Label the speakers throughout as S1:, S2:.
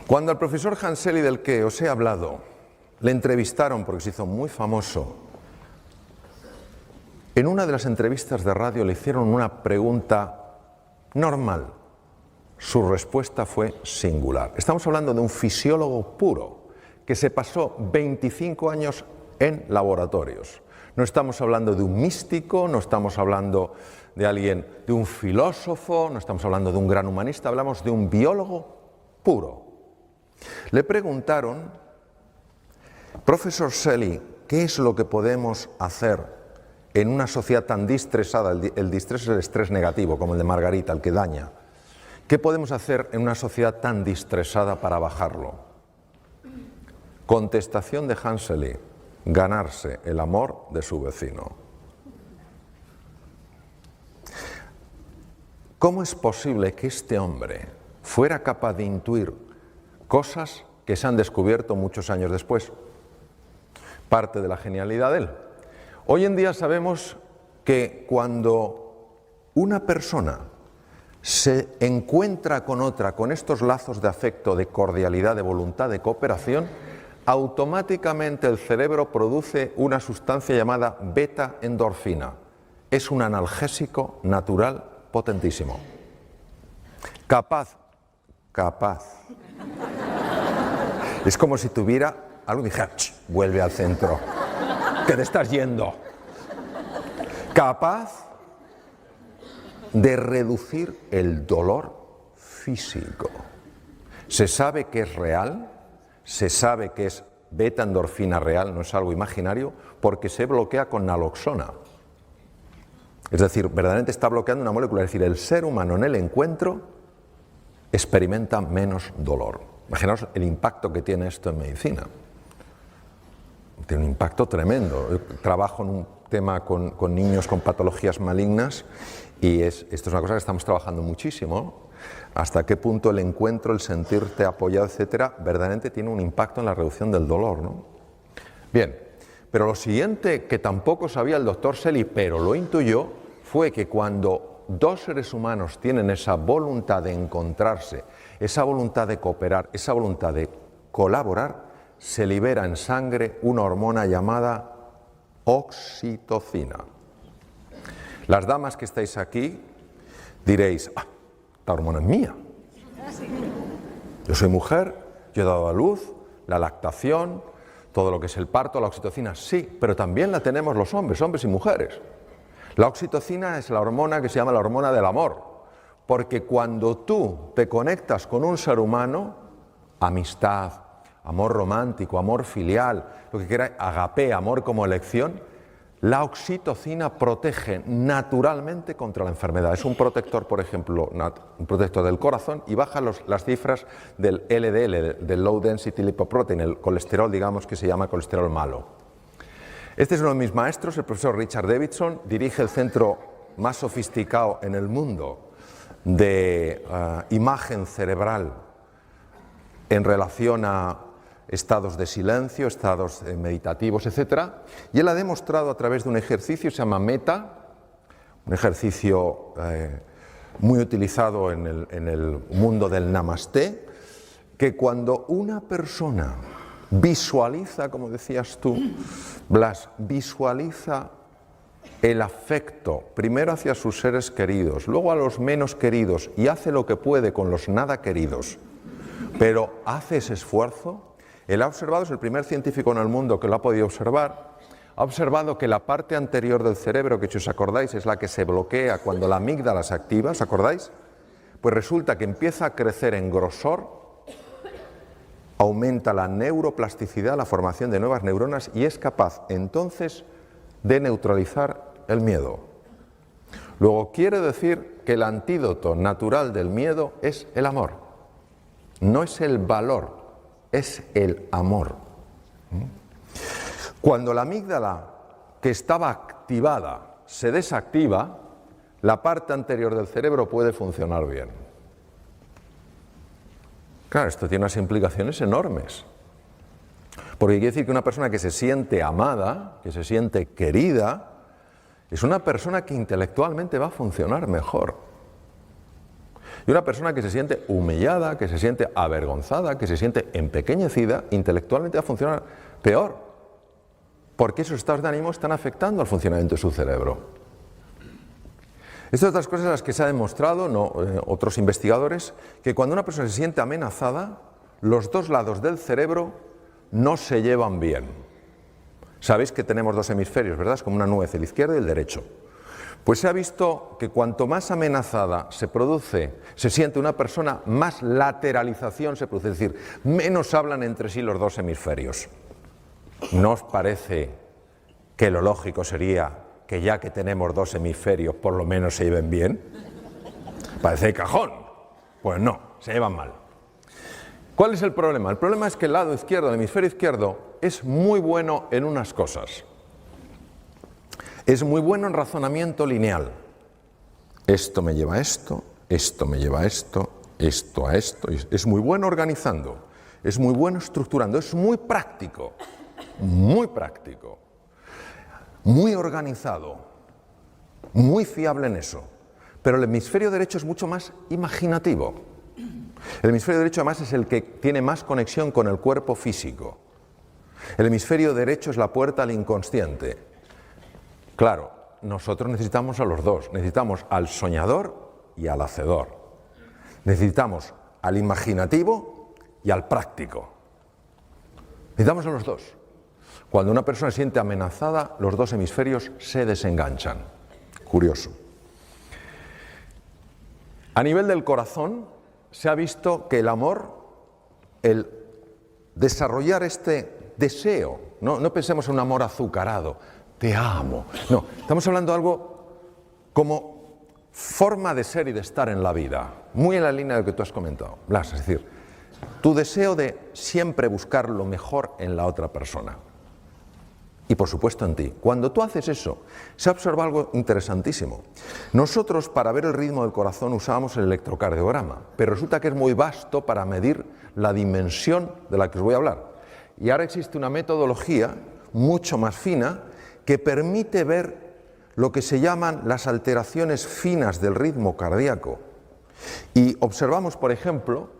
S1: Cuando al profesor Hanseli, del que os he hablado, le entrevistaron porque se hizo muy famoso, en una de las entrevistas de radio le hicieron una pregunta normal. Su respuesta fue singular. Estamos hablando de un fisiólogo puro que se pasó 25 años en laboratorios. No estamos hablando de un místico, no estamos hablando de alguien, de un filósofo, no estamos hablando de un gran humanista, hablamos de un biólogo puro. Le preguntaron, profesor Selly, ¿qué es lo que podemos hacer en una sociedad tan distresada? El distrés es el estrés negativo, como el de Margarita, el que daña. ¿Qué podemos hacer en una sociedad tan distresada para bajarlo? Contestación de Hanseli: ganarse el amor de su vecino. ¿Cómo es posible que este hombre fuera capaz de intuir cosas que se han descubierto muchos años después? Parte de la genialidad de él. Hoy en día sabemos que cuando una persona se encuentra con otra, con estos lazos de afecto, de cordialidad, de voluntad, de cooperación, automáticamente el cerebro produce una sustancia llamada beta-endorfina. Es un analgésico natural potentísimo. Capaz. Es como si tuviera algo y dijera, vuelve al centro, que te estás yendo. Capaz de reducir el dolor físico. Se sabe que es real, se sabe que es beta-endorfina real, no es algo imaginario, porque se bloquea con naloxona. Es decir, verdaderamente está bloqueando una molécula, es decir, el ser humano en el encuentro experimenta menos dolor. Imaginaos el impacto que tiene esto en medicina. Tiene un impacto tremendo. Yo trabajo en un tema con niños con patologías malignas y esto es una cosa que estamos trabajando muchísimo. Hasta qué punto el encuentro, el sentirte apoyado, etcétera, verdaderamente tiene un impacto en la reducción del dolor, ¿no? Bien, pero lo siguiente que tampoco sabía el doctor Selly, pero lo intuyó, fue que cuando dos seres humanos tienen esa voluntad de encontrarse, esa voluntad de cooperar, esa voluntad de colaborar, se libera en sangre una hormona llamada oxitocina. Las damas que estáis aquí diréis, esta hormona es mía. Yo soy mujer, yo he dado a luz, la lactación, todo lo que es el parto, la oxitocina, sí, pero también la tenemos los hombres y mujeres. La oxitocina es la hormona que se llama la hormona del amor, porque cuando tú te conectas con un ser humano, amistad, amor romántico, amor filial, lo que quieras, agape, amor como elección, la oxitocina protege naturalmente contra la enfermedad. Es un protector, por ejemplo, un protector del corazón y baja las cifras del LDL, del Low Density Lipoprotein, el colesterol, digamos, que se llama colesterol malo. Este es uno de mis maestros, el profesor Richard Davidson, dirige el centro más sofisticado en el mundo de imagen cerebral en relación a estados de silencio, estados meditativos, etc. Y él ha demostrado a través de un ejercicio, se llama Meta, un ejercicio muy utilizado en el mundo del Namaste, que cuando una persona visualiza, como decías tú, Blas, visualiza el afecto, primero hacia sus seres queridos, luego a los menos queridos, y hace lo que puede con los nada queridos, pero hace ese esfuerzo. Él ha observado, es el primer científico en el mundo que lo ha podido observar, ha observado que la parte anterior del cerebro, que si os acordáis es la que se bloquea cuando la amígdala se activa, ¿os acordáis? Pues resulta que empieza a crecer en grosor, aumenta la neuroplasticidad, la formación de nuevas neuronas y es capaz entonces de neutralizar el miedo. Luego quiere decir que el antídoto natural del miedo es el amor, no es el valor. Es el amor. Cuando la amígdala, que estaba activada, se desactiva, la parte anterior del cerebro puede funcionar bien. Claro, esto tiene unas implicaciones enormes. Porque quiere decir que una persona que se siente amada, que se siente querida, es una persona que intelectualmente va a funcionar mejor. Y una persona que se siente humillada, que se siente avergonzada, que se siente empequeñecida, intelectualmente va a funcionar peor, porque esos estados de ánimo están afectando al funcionamiento de su cerebro. Estas otras cosas las que se ha demostrado, otros investigadores, que cuando una persona se siente amenazada, los dos lados del cerebro no se llevan bien. Sabéis que tenemos dos hemisferios, ¿verdad? Es como una nuez, el izquierdo y el derecho. Pues se ha visto que cuanto más amenazada se siente una persona, más lateralización se produce, es decir, menos hablan entre sí los dos hemisferios. ¿No os parece que lo lógico sería que ya que tenemos dos hemisferios, por lo menos se lleven bien? Parece de cajón. Pues no, se llevan mal. ¿Cuál es el problema? El problema es que el lado izquierdo, el hemisferio izquierdo, es muy bueno en unas cosas. Es muy bueno en razonamiento lineal. Esto me lleva a esto, esto me lleva a esto, esto a esto. Es muy bueno organizando, es muy bueno estructurando, es muy práctico, muy organizado, muy fiable en eso. Pero el hemisferio derecho es mucho más imaginativo. El hemisferio derecho además es el que tiene más conexión con el cuerpo físico. El hemisferio derecho es la puerta al inconsciente. Claro, nosotros necesitamos a los dos, necesitamos al soñador y al hacedor. Necesitamos al imaginativo y al práctico. Necesitamos a los dos. Cuando una persona se siente amenazada, los dos hemisferios se desenganchan. Curioso. A nivel del corazón, se ha visto que el amor, el desarrollar este deseo, no pensemos en un amor azucarado, te amo. No, estamos hablando de algo como forma de ser y de estar en la vida, muy en la línea de lo que tú has comentado, Blas, es decir, tu deseo de siempre buscar lo mejor en la otra persona y por supuesto en ti. Cuando tú haces eso, se observa algo interesantísimo. Nosotros para ver el ritmo del corazón usábamos el electrocardiograma, pero resulta que es muy vasto para medir la dimensión de la que os voy a hablar. Y ahora existe una metodología mucho más fina que permite ver lo que se llaman las alteraciones finas del ritmo cardíaco. Y observamos, por ejemplo,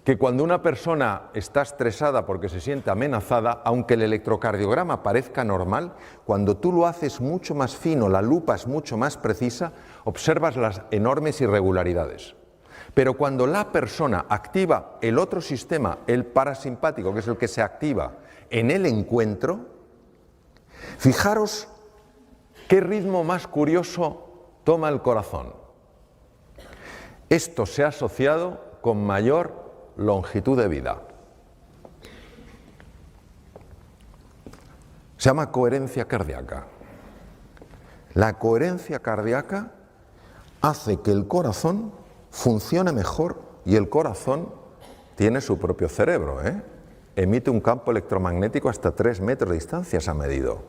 S1: que cuando una persona está estresada porque se siente amenazada, aunque el electrocardiograma parezca normal, cuando tú lo haces mucho más fino, la lupa es mucho más precisa, observas las enormes irregularidades. Pero cuando la persona activa el otro sistema, el parasimpático, que es el que se activa en el encuentro, fijaros qué ritmo más curioso toma el corazón. Esto se ha asociado con mayor longitud de vida. Se llama coherencia cardíaca. La coherencia cardíaca hace que el corazón funcione mejor y el corazón tiene su propio cerebro, Emite un campo electromagnético hasta 3 metros de distancia, se ha medido.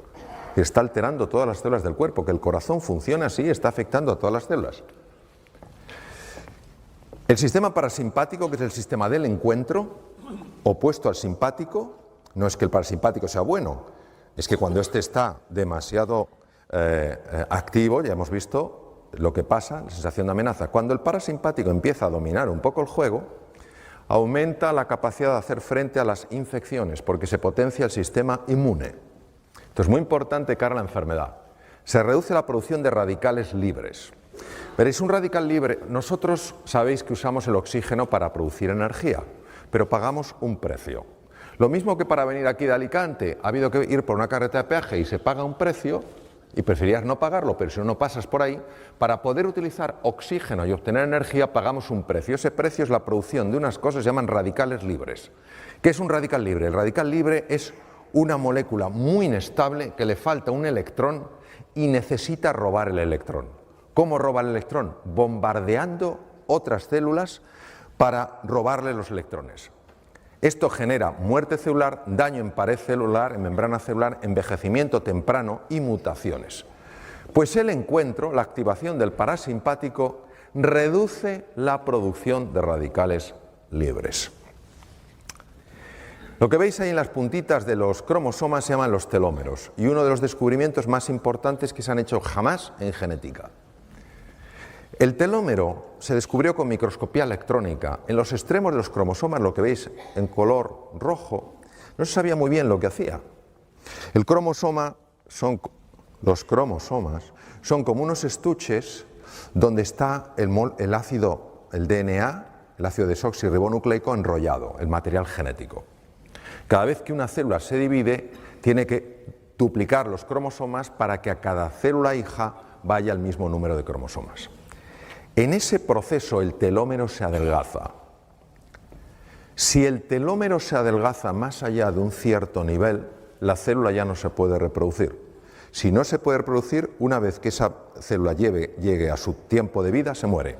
S1: Y está alterando todas las células del cuerpo. Que el corazón funcione así está afectando a todas las células. El sistema parasimpático, que es el sistema del encuentro, opuesto al simpático, no es que el parasimpático sea bueno, es que cuando este está demasiado activo, ya hemos visto lo que pasa, la sensación de amenaza. Cuando el parasimpático empieza a dominar un poco el juego, aumenta la capacidad de hacer frente a las infecciones, porque se potencia el sistema inmune. Esto es muy importante cara a la enfermedad. Se reduce la producción de radicales libres. Veréis, un radical libre, nosotros sabéis que usamos el oxígeno para producir energía, pero pagamos un precio. Lo mismo que para venir aquí de Alicante ha habido que ir por una carretera de peaje y se paga un precio, y preferirías no pagarlo, pero si no pasas por ahí, para poder utilizar oxígeno y obtener energía pagamos un precio. Ese precio es la producción de unas cosas que se llaman radicales libres. ¿Qué es un radical libre? El radical libre es una molécula muy inestable que le falta un electrón y necesita robar el electrón. ¿Cómo roba el electrón? Bombardeando otras células para robarle los electrones. Esto genera muerte celular, daño en pared celular, en membrana celular, envejecimiento temprano y mutaciones. Pues el encuentro, la activación del parasimpático, reduce la producción de radicales libres. Lo que veis ahí en las puntitas de los cromosomas se llaman los telómeros, y uno de los descubrimientos más importantes que se han hecho jamás en genética. El telómero se descubrió con microscopía electrónica. En los extremos de los cromosomas, lo que veis en color rojo, no se sabía muy bien lo que hacía. Los cromosomas son como unos estuches donde está el ácido, el DNA, el ácido desoxirribonucleico enrollado, el material genético. Cada vez que una célula se divide, tiene que duplicar los cromosomas para que a cada célula hija vaya el mismo número de cromosomas. En ese proceso el telómero se adelgaza. Si el telómero se adelgaza más allá de un cierto nivel, la célula ya no se puede reproducir. Si no se puede reproducir, una vez que esa célula llegue a su tiempo de vida, se muere.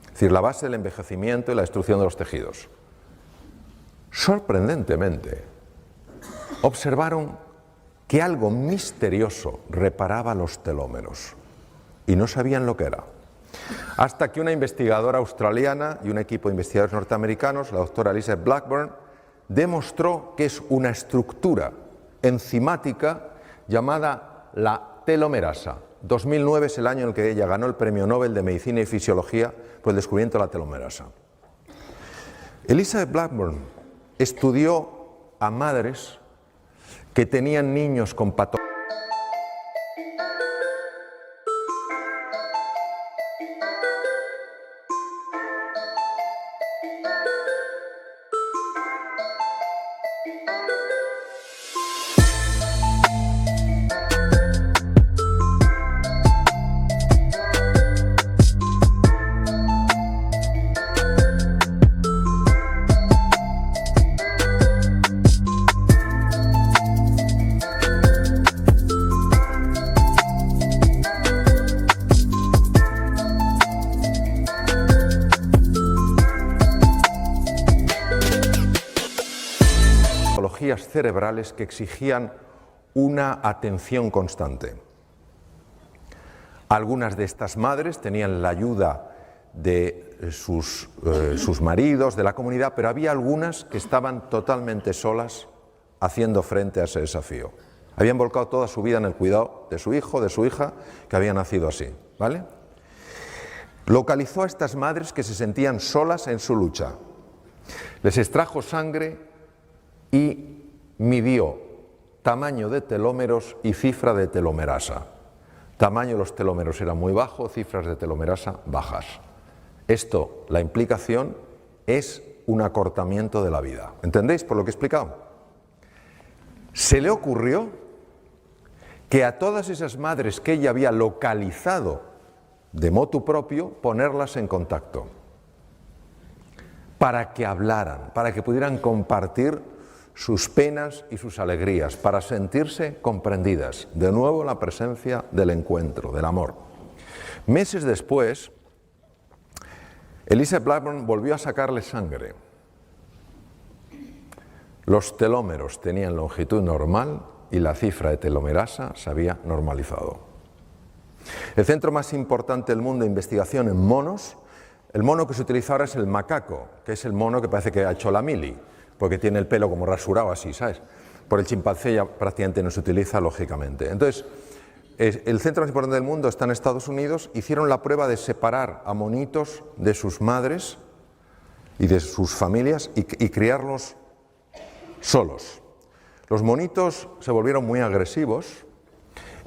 S1: Es decir, la base del envejecimiento y la destrucción de los tejidos. Sorprendentemente, observaron que algo misterioso reparaba los telómeros y no sabían lo que era. Hasta que una investigadora australiana y un equipo de investigadores norteamericanos, la doctora Elizabeth Blackburn, demostró que es una estructura enzimática llamada la telomerasa. 2009 es el año en el que ella ganó el Premio Nobel de Medicina y Fisiología por el descubrimiento de la telomerasa. Elizabeth Blackburn estudió a madres que tenían niños con patologías. Cerebrales que exigían una atención constante. Algunas de estas madres tenían la ayuda de sus maridos, de la comunidad, pero había algunas que estaban totalmente solas haciendo frente a ese desafío. Habían volcado toda su vida en el cuidado de su hijo, de su hija, que había nacido así, ¿vale? Localizó a estas madres que se sentían solas en su lucha. Les extrajo sangre y midió tamaño de telómeros y cifra de telomerasa. Tamaño de los telómeros era muy bajo, cifras de telomerasa bajas. Esto, la implicación, es un acortamiento de la vida. ¿Entendéis por lo que he explicado? Se le ocurrió que a todas esas madres que ella había localizado de motu propio, ponerlas en contacto para que hablaran, para que pudieran compartir sus penas y sus alegrías, para sentirse comprendidas. De nuevo la presencia del encuentro, del amor. Meses después, Elizabeth Blackburn volvió a sacarle sangre. Los telómeros tenían longitud normal y la cifra de telomerasa se había normalizado. El centro más importante del mundo de investigación en monos, el mono que se utiliza ahora es el macaco, que es el mono que parece que ha hecho la mili, porque tiene el pelo como rasurado así, ¿sabes? Por el chimpancé ya prácticamente no se utiliza, lógicamente. Entonces, el centro más importante del mundo está en Estados Unidos. Hicieron la prueba de separar a monitos de sus madres y de sus familias y criarlos solos. Los monitos se volvieron muy agresivos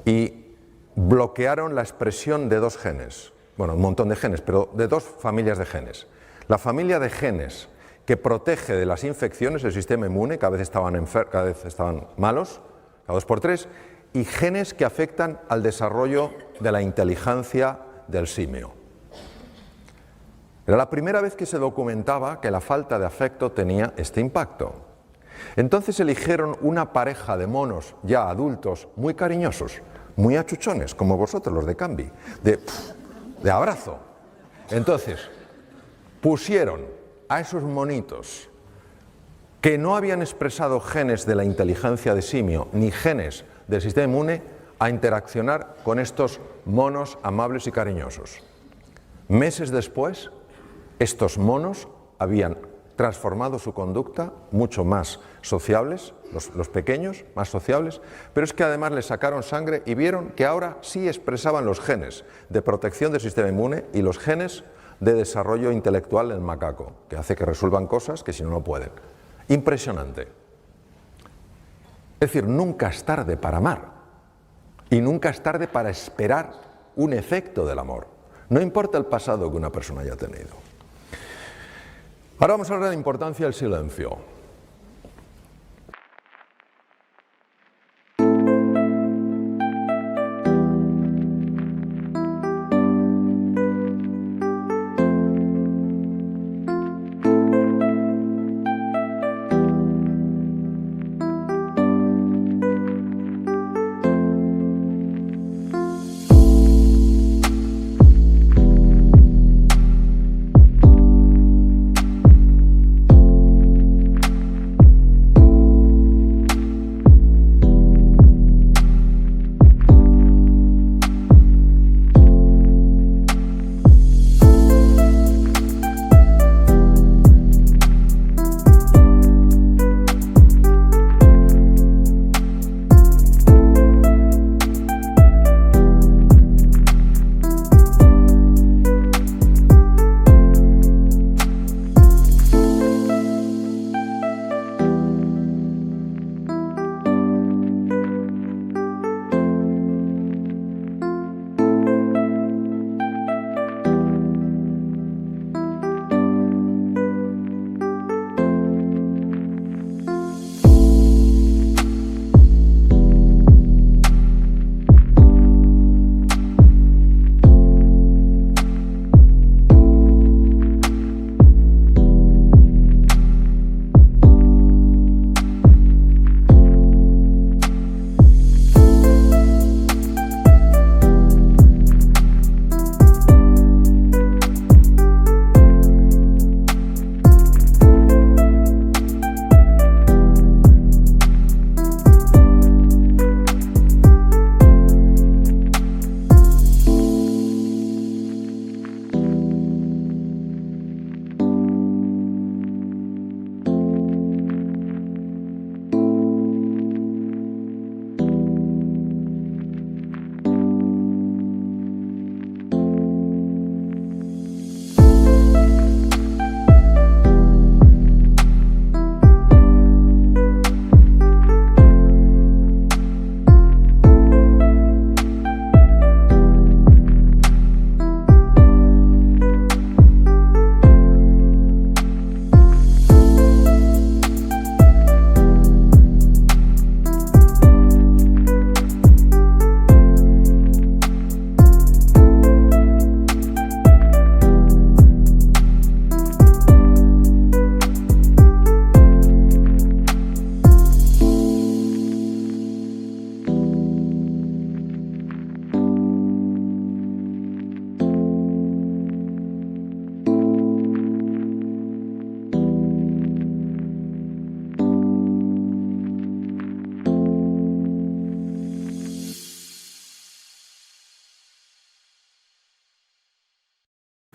S1: y bloquearon la expresión de dos genes. Bueno, un montón de genes, pero de dos familias de genes. La familia de genes que protege de las infecciones, el sistema inmune, cada vez estaban malos, cada 2 por 3, y genes que afectan al desarrollo de la inteligencia del simio. Era la primera vez que se documentaba que la falta de afecto tenía este impacto. Entonces eligieron una pareja de monos ya adultos muy cariñosos, muy achuchones, como vosotros los de Cambi, de abrazo. Entonces pusieron a esos monitos que no habían expresado genes de la inteligencia de simio ni genes del sistema inmune a interaccionar con estos monos amables y cariñosos. Meses después, estos monos habían transformado su conducta, mucho más sociables, los pequeños, más sociables, pero es que además les sacaron sangre y vieron que ahora sí expresaban los genes de protección del sistema inmune y los genes de desarrollo intelectual del macaco, que hace que resuelvan cosas que si no, no pueden. Impresionante. Es decir, nunca es tarde para amar y nunca es tarde para esperar un efecto del amor. No importa el pasado que una persona haya tenido. Ahora vamos a hablar de la importancia del silencio.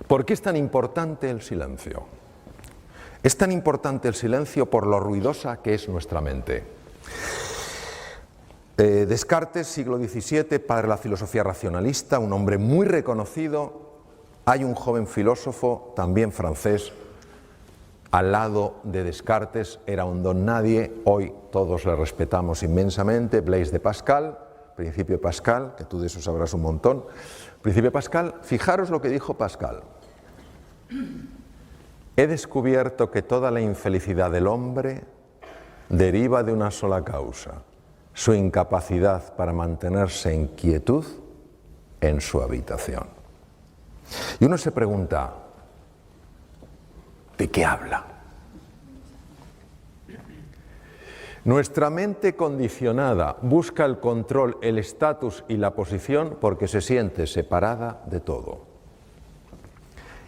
S1: ¿Por qué es tan importante el silencio? Es tan importante el silencio por lo ruidosa que es nuestra mente. Descartes, siglo XVII, padre de la filosofía racionalista, un hombre muy reconocido. Hay un joven filósofo, también francés, al lado de Descartes, era un don nadie, hoy todos le respetamos inmensamente, Blaise de Pascal, Principio de Pascal, que tú de eso sabrás un montón. Principio de Pascal, fijaros lo que dijo Pascal. He descubierto que toda la infelicidad del hombre deriva de una sola causa, su incapacidad para mantenerse en quietud en su habitación. Y uno se pregunta, ¿de qué habla? Nuestra mente condicionada busca el control, el estatus y la posición porque se siente separada de todo.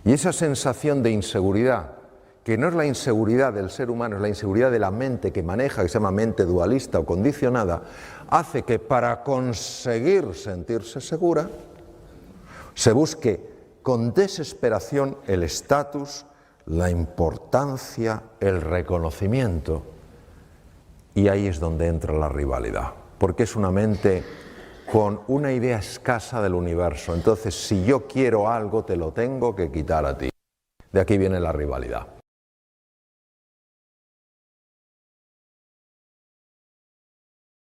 S1: Y esa sensación de inseguridad, que no es la inseguridad del ser humano, es la inseguridad de la mente que maneja, que se llama mente dualista o condicionada, hace que para conseguir sentirse segura, se busque con desesperación el estatus, la importancia, el reconocimiento, y ahí es donde entra la rivalidad, porque es una mente con una idea escasa del universo. Entonces, si yo quiero algo, te lo tengo que quitar a ti. De aquí viene la rivalidad.